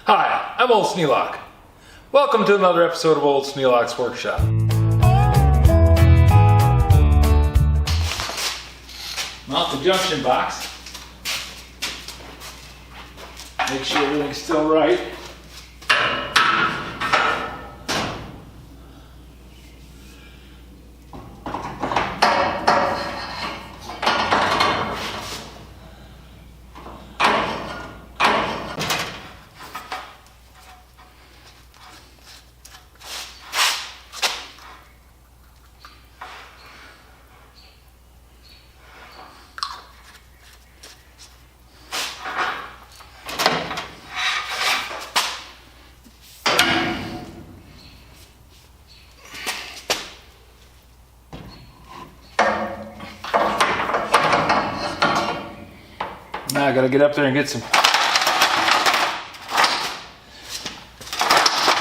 Hi, I'm Old Sneelock. Welcome to another episode of Old Sneelock's Workshop. Mount the junction box. Make sure everything's still right. Now I gotta get up there and get some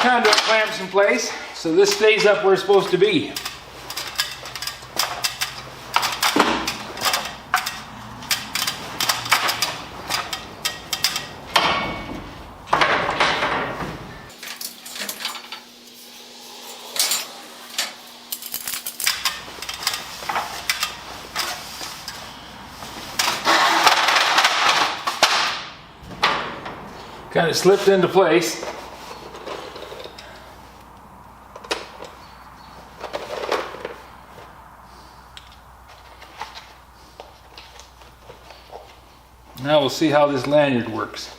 conduit clamps in place so this stays up where it's supposed to be. Kind of slipped into place. Now we'll see how this lanyard works.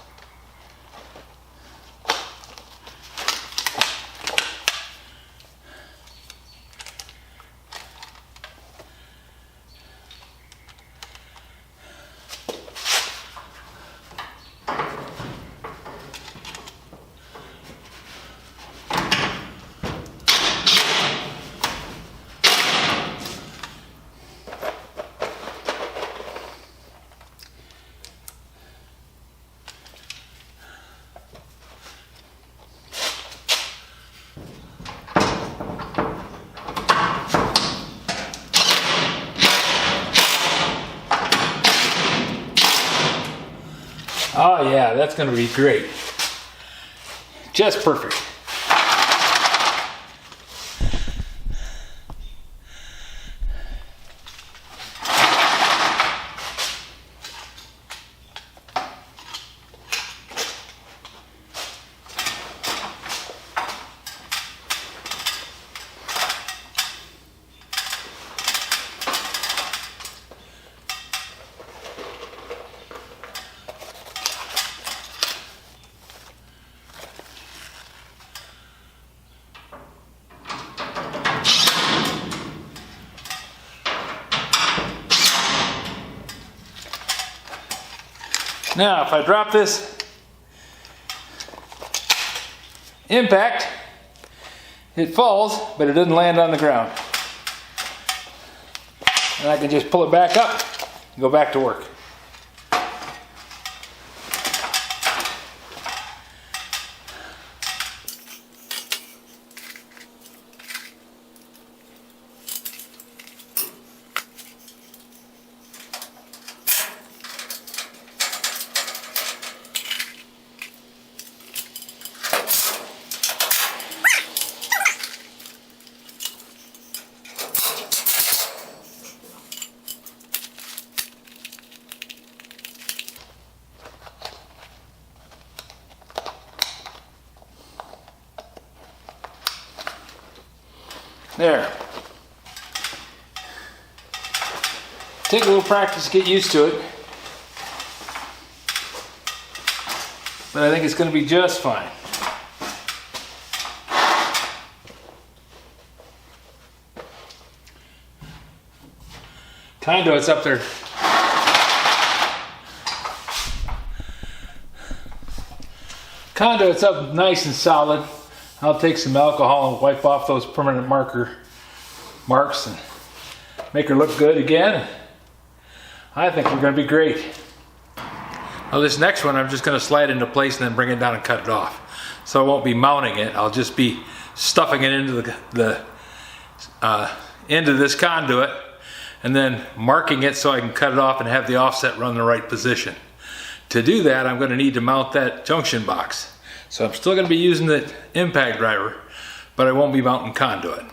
Oh yeah, that's going to be great. Just perfect. Now, if I drop this impact, it falls, but it doesn't land on the ground. And I can just pull it back up and go back to work. There. Take a little practice to get used to it, but I think it's going to be just fine. Conduit's up there. Conduit's up nice and solid. I'll take some alcohol and wipe off those permanent marks and make her look good again. I think we're going to be great. Now this next one I'm just going to slide into place and then bring it down and cut it off. So I won't be mounting it, I'll just be stuffing it into into this conduit and then marking it so I can cut it off and have the offset run the right position. To do that, I'm going to need to mount that junction box. So I'm still going to be using the impact driver, but I won't be mounting conduit.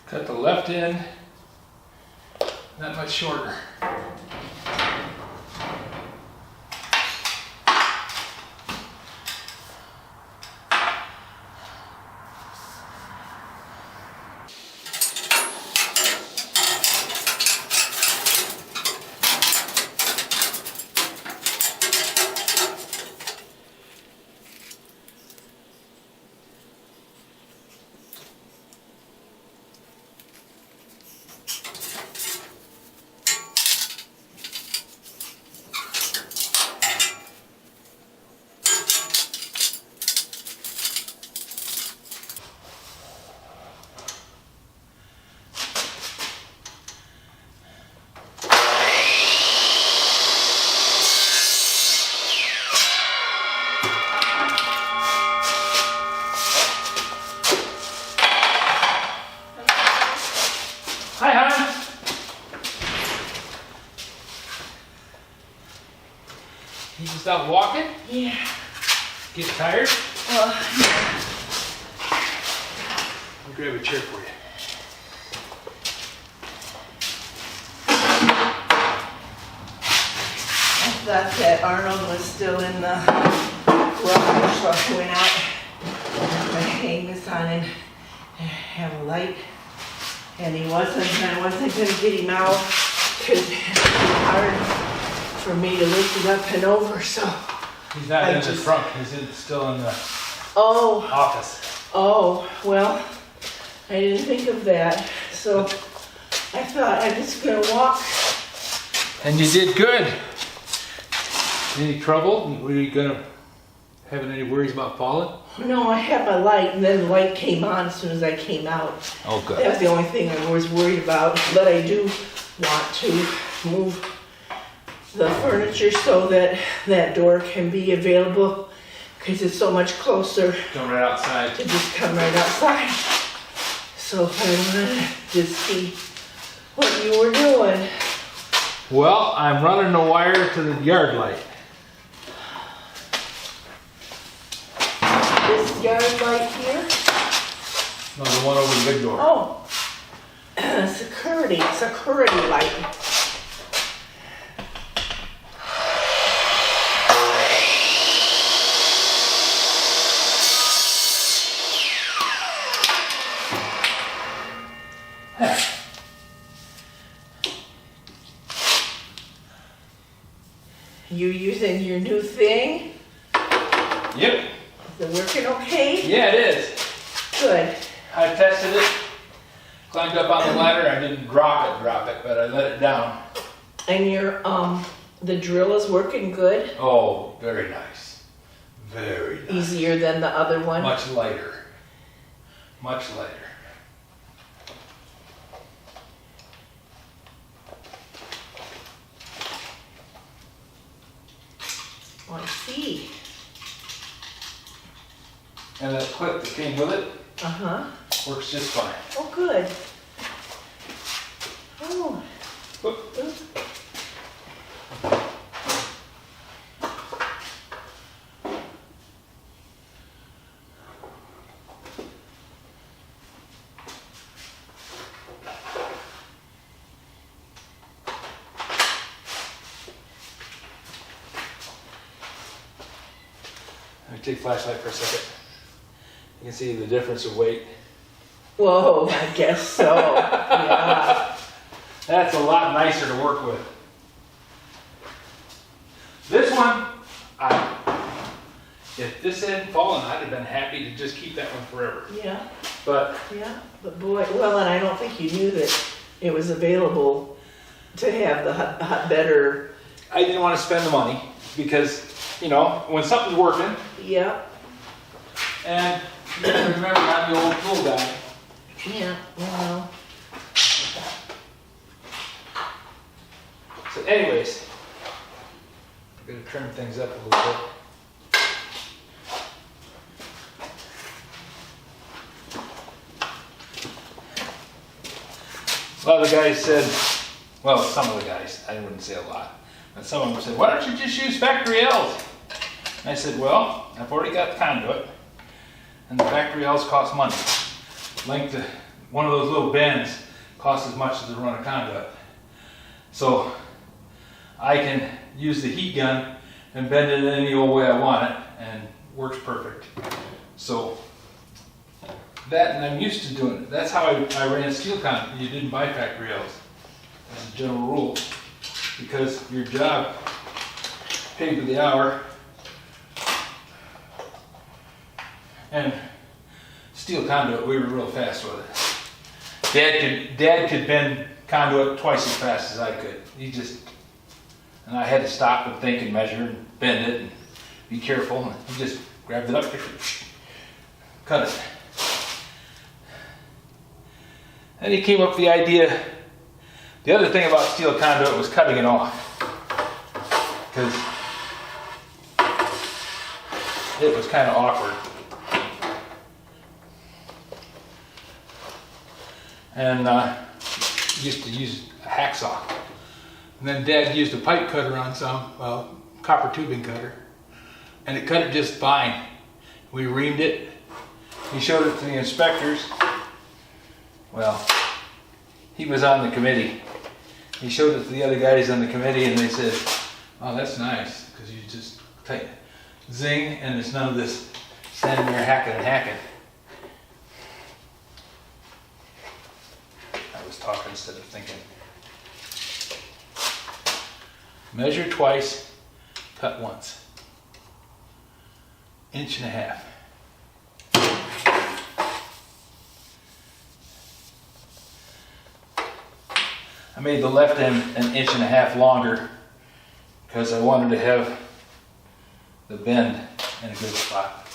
Cut the left end that much shorter. Hi, hon. You just out walking? Yeah. Get tired? Yeah. I'll grab a chair for you. I thought that Arnold was still in the garage, so I went out to hang this on and have a light. And he wasn't, and I wasn't going to get him out because it was hard for me to lift it up and over, so. He's not in the trunk, he's still in the office. Oh, well, I didn't think of that. So I thought I'm just going to walk. And you did good. Any trouble? Were you having any worries about falling? No, I had my light, and then the light came on as soon as I came out. Oh, good. That was the only thing I was worried about. But I do want to move the furniture so that that door can be available, because it's so much closer Come right outside. to just come right outside. So I wanted to see what you were doing. Well, I'm running the wire to the yard light. This yard light here? No, the one over the big door. Oh, security light. You using your new thing? Yep. Is it working okay? Yeah, it is. Good. I tested it, climbed up on the ladder. I didn't drop it, but I let it down. And your The drill is working good, Oh, very nice. Very nice. easier than the other one. Much lighter. Much lighter. Oh, I see. And that clip that came with it Uh-huh. works just fine. Oh, good. Oh. Whoop. Let me take flashlight for a second. You can see the difference of weight. Whoa, I guess so. Yeah. That's a lot nicer to work with. This one, if this hadn't fallen, I'd have been happy to just keep that one forever. Yeah, But yeah. But boy, well, and I don't think you knew that it was available to have the better. I didn't want to spend the money because, you know, when something's working, Yeah, and you have to remember I'm the old tool guy. yeah, well. So anyways, I'm going to trim things up a little bit. A lot of the guys said, well, some of the guys, I wouldn't say a lot, but some of them said, why don't you just use factory L's? And I said, well, I've already got the conduit, and the factory L's cost money. Length of one of those little bends costs as much as to run a conduit. So I can use the heat gun and bend it any old way I want it, and works perfect. So that, and I'm used to doing it. That's how I ran steel conduit. You didn't buy factory L's as a general rule, because your job paid for the hour, and steel conduit, we were real fast with it. Dad could bend conduit twice as fast as I could. And I had to stop and think and measure and bend it and be careful. And he just grabbed it up, cut it. And he came up with the idea. The other thing about steel conduit was cutting it off, because it was kind of awkward. And used to use a hacksaw. And then Dad used a pipe cutter on some, copper tubing cutter. And it cut it just fine. We reamed it. He showed it to the inspectors. Well, he was on the committee. He showed it to the other guys on the committee, and they said, oh, that's nice, because you just tight, zing, and there's none of this standing there hacking and hacking. I was talking instead of thinking. Measure twice, cut once. 1.5 inches. I made the left end 1.5 inches longer because I wanted to have the bend in a good spot.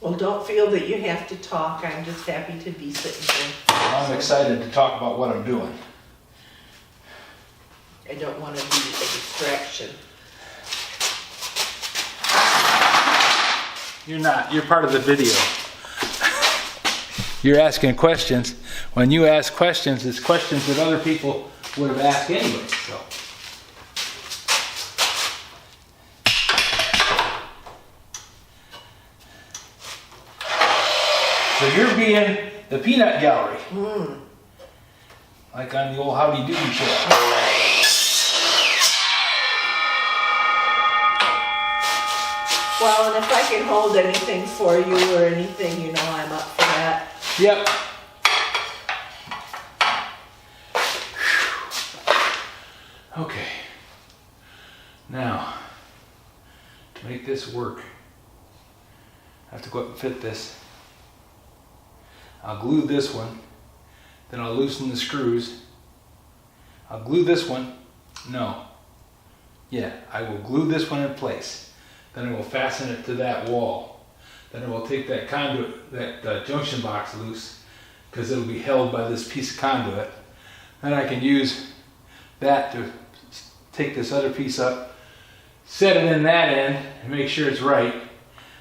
Well, don't feel that you have to talk. I'm just happy to be sitting here. I'm excited to talk about what I'm doing. I don't want to be a distraction. You're not. You're part of the video. You're asking questions. When you ask questions, it's questions that other people would have asked anyway. So you're being the peanut gallery. Like on the old Howdy Doody show. Well, and if I can hold anything for you or anything, you know I'm up for that. Yep. Okay. Now, to make this work, I have to go up and fit this. I'll glue this one, then I'll loosen the screws. I'll glue this one. No. Yeah, I will glue this one in place. Then I will fasten it to that wall. Then I will take that conduit, that junction box loose, because it'll be held by this piece of conduit. Then I can use that to take this other piece up, set it in that end, and make sure it's right,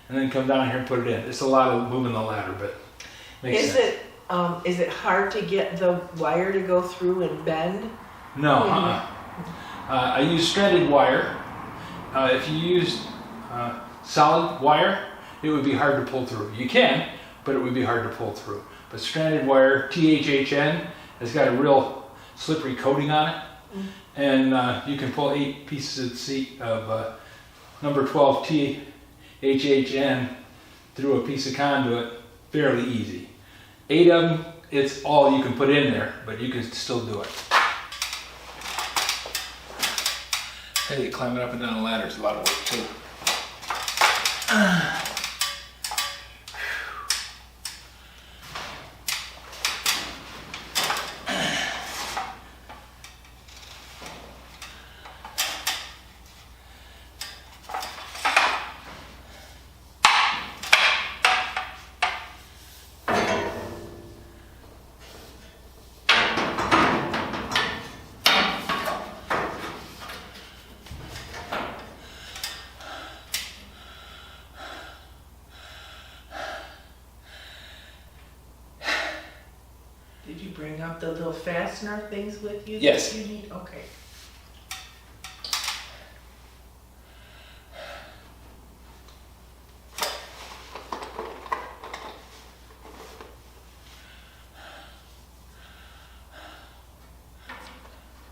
and then come down here and put it in. It's a lot of moving the ladder, but makes sense. Is it hard to get the wire to go through and bend? No, I use stranded wire. If you used solid wire, it would be hard to pull through. You can, but it would be hard to pull through. But stranded wire, THHN, has got a real slippery coating on it. And you can pull 8 pieces of number 12 THHN through a piece of conduit fairly easy. 8 of them, it's all you can put in there, but you can still do it. Hey, climbing up and down a ladder is a lot of work too. Did you bring up the little fastener things with you? Yes. That you need? Okay.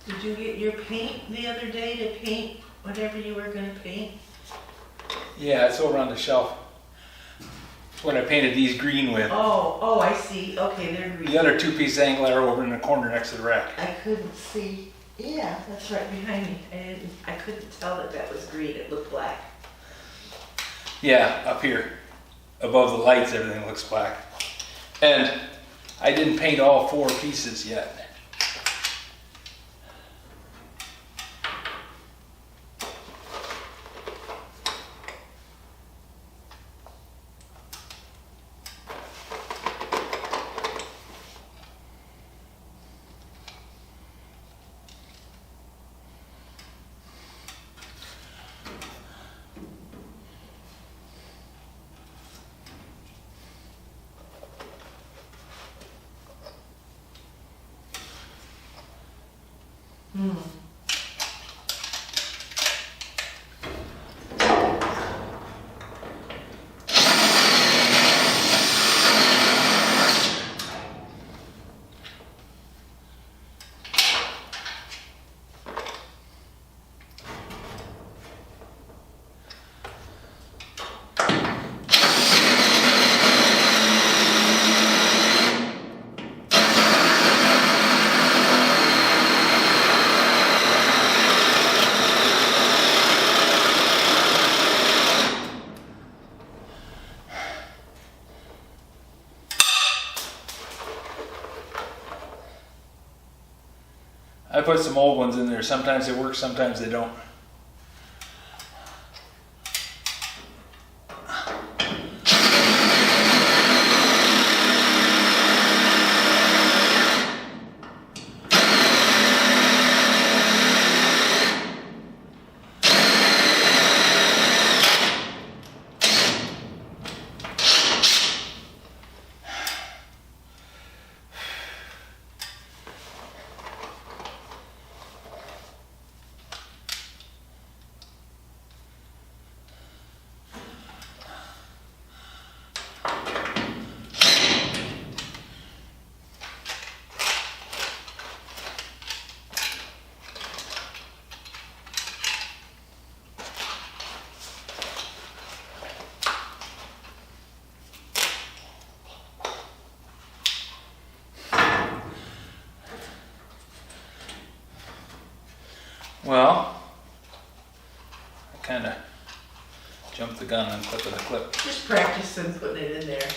Did you get your paint the other day to paint whatever you were going to paint? Yeah, it's over on the shelf. It's what I painted these green with. Oh, I see. Okay, they're green. The other 2 pieces of angle are over in the corner next to the rack. I couldn't see. Yeah, that's right behind me. I couldn't tell that was green. It looked black. Yeah, up here. Above the lights, everything looks black. And I didn't paint all 4 pieces yet. I put some old ones in there. Sometimes they work, sometimes they don't. Well, I kind of jumped the gun on clipping the clip. Just practicing putting it in there.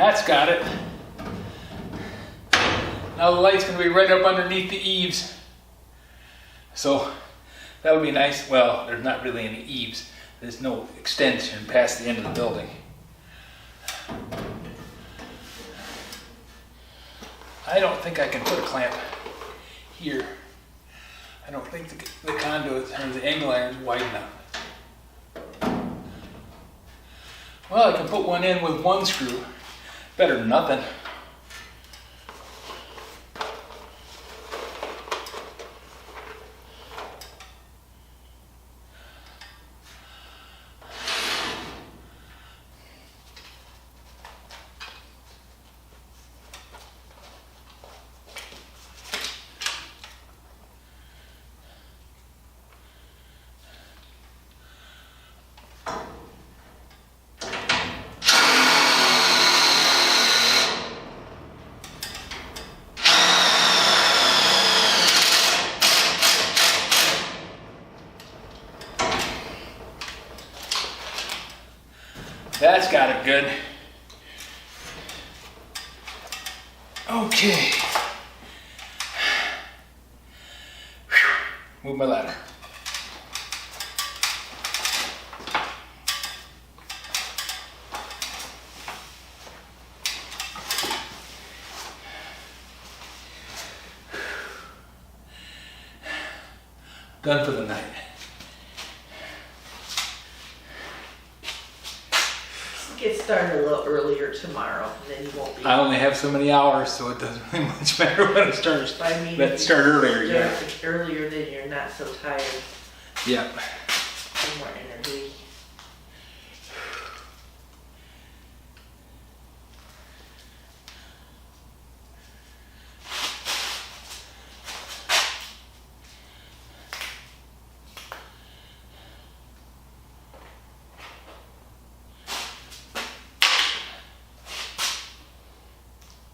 That's got it. Now the light's gonna be right up underneath the eaves. So that'll be nice. Well, there's not really any eaves. There's no extension past the end of the building. I don't think I can put a clamp here. I don't think the conduit or the angle iron is wide enough. Well, I can put one in with one screw. Better than nothing. That's got it good. Okay. Move my ladder. Done for the night. Get started a little earlier tomorrow, and then you won't be. I only have so many hours, so it doesn't really much matter when it starts. I mean, Let's start earlier, yeah. Earlier, then you're not so tired. Yep. More energy.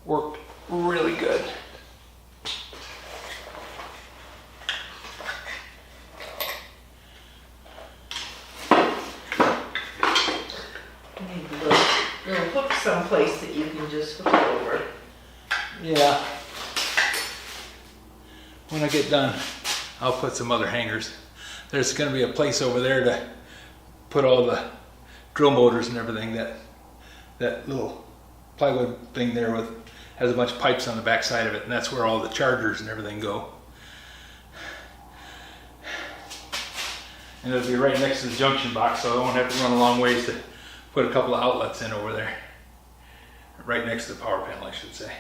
Worked really good. You need a little hook someplace that you can just hook over. Yeah. When I get done, I'll put some other hangers. There's going to be a place over there to put all the drill motors and everything. That little plywood thing there has a bunch of pipes on the back side of it, and that's where all the chargers and everything go. And it'll be right next to the junction box, so I won't have to run a long ways to put a couple of outlets in over there. Right next to the power panel, I should say.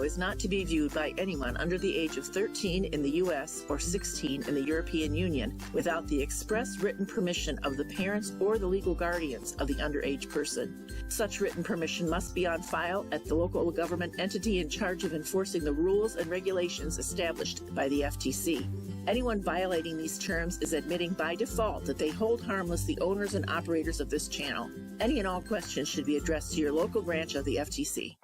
Is not to be viewed by anyone under the age of 13 in the U.S. or 16 in the European Union without the express written permission of the parents or the legal guardians of the underage person. Such written permission must be on file at the local government entity in charge of enforcing the rules and regulations established by the FTC. Anyone violating these terms is admitting by default that they hold harmless the owners and operators of this channel. Any and all questions should be addressed to your local branch of the FTC.